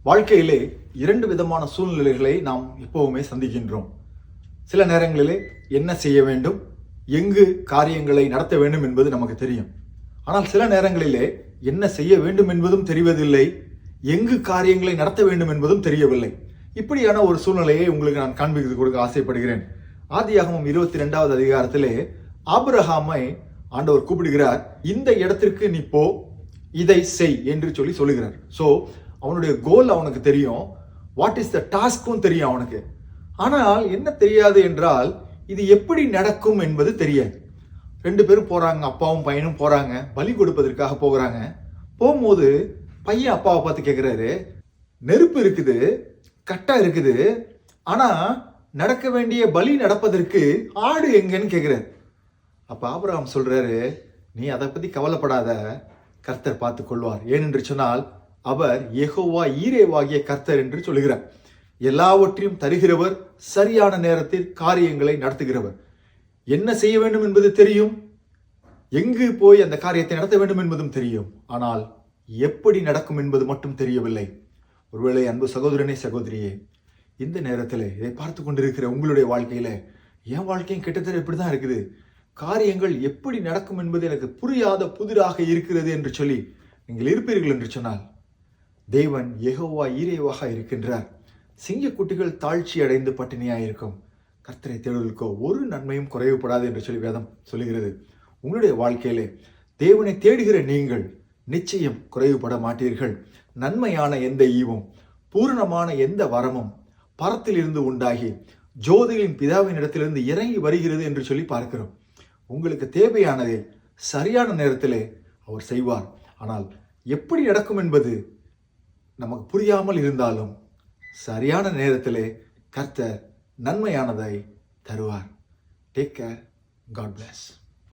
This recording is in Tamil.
வாழ்க்கையிலே இரண்டு விதமான சூழ்நிலைகளை நாம் எப்பவுமே சந்திக்கின்றோம். சில நேரங்களிலே என்ன செய்ய வேண்டும், எங்கு காரியங்களை நடத்த வேண்டும் என்பது நமக்கு தெரியும். ஆனால் சில நேரங்களிலே என்ன செய்ய வேண்டும் என்பதும் தெரிவதில்லை, எங்கு காரியங்களை நடத்த வேண்டும் என்பதும் தெரியவில்லை. இப்படியான ஒரு சூழ்நிலையை உங்களுக்கு நான் காண்பித்து கொடுக்க ஆசைப்படுகிறேன். ஆதியாகமம் 22வது அதிகாரத்திலே ஆபிரகாமை ஆண்டவர் கூப்பிடுகிறார். இந்த இடத்திற்கு நீ போ, இதை செய் என்று சொல்லுகிறார். சோ அவனுடைய கோல் அவனுக்கு தெரியும், வாட் இஸ் த டாஸ்க்கும் தெரியும் அவனுக்கு. ஆனால் என்ன தெரியாது என்றால் இது எப்படி நடக்கும் என்பது தெரியாது. ரெண்டு பேரும் போறாங்க, அப்பாவும் பையனும் போறாங்க, பலி கொடுப்பதற்காக போகிறாங்க. போகும்போது பையன் அப்பாவை பார்த்து கேட்கிறாரு, நெருப்பு இருக்குது, கட்டா இருக்குது, ஆனா நடக்க வேண்டிய பலி நடப்பதற்கு ஆடு எங்கன்னு கேட்கிறாரு. அப்ப ஆபிரகாம் சொல்றாரு, நீ அதை பத்தி கவலைப்படாத, கர்த்தர் பார்த்து கொள்வார். ஏனென்று சொன்னால் அவர் யெகோவா ஈரேவாகிய கர்த்தர் என்று சொல்கிறார். எல்லாவற்றையும் தருகிறவர், சரியான நேரத்தில் காரியங்களை நடத்துகிறவர். என்ன செய்ய வேண்டும் என்பது தெரியும், எங்கு போய் அந்த காரியத்தை நடத்த வேண்டும் என்பதும் தெரியும். ஆனால் எப்படி நடக்கும் என்பது மட்டும் தெரியவில்லை. ஒருவேளை அன்பு சகோதரனே, சகோதரியே, இந்த நேரத்தில் இதை பார்த்து கொண்டிருக்கிற உங்களுடைய வாழ்க்கையில, என் வாழ்க்கையும் கிட்டத்தட்ட இப்படிதான் இருக்குது, காரியங்கள் எப்படி நடக்கும் என்பது எனக்கு புரியாத புதிராக இருக்கிறது என்று சொல்லி நீங்கள் இருப்பீர்கள் என்று சொன்னால், தேவன் யெகோவா ஈரேவாக இருக்கின்றார். சிங்கக்குட்டிகள் தாழ்ச்சி அடைந்து பட்டினியாயிருக்கும், கர்த்தரை தேடுவதற்கோ ஒரு நன்மையும் குறைவுபடாது என்று சொல்லி வேதம் சொல்லுகிறது. உங்களுடைய வாழ்க்கையிலே தேவனை தேடுகிற நீங்கள் நிச்சயம் குறைவுபட மாட்டீர்கள். நன்மையான எந்த ஈவும், பூரணமான எந்த வரமும் பரத்திலிருந்து உண்டாகி ஜோதியின் பிதாவின் இடத்திலிருந்து இறங்கி வருகிறது என்று சொல்லி பார்க்கிறோம். உங்களுக்கு தேவையானதை சரியான நேரத்திலே அவர் செய்வார். ஆனால் எப்படி நடக்கும் என்பது நமக்கு புரியாமல் இருந்தாலும் சரியான நேரத்திலே கர்த்தர் நன்மையானதை தருவார். Take care. God plus.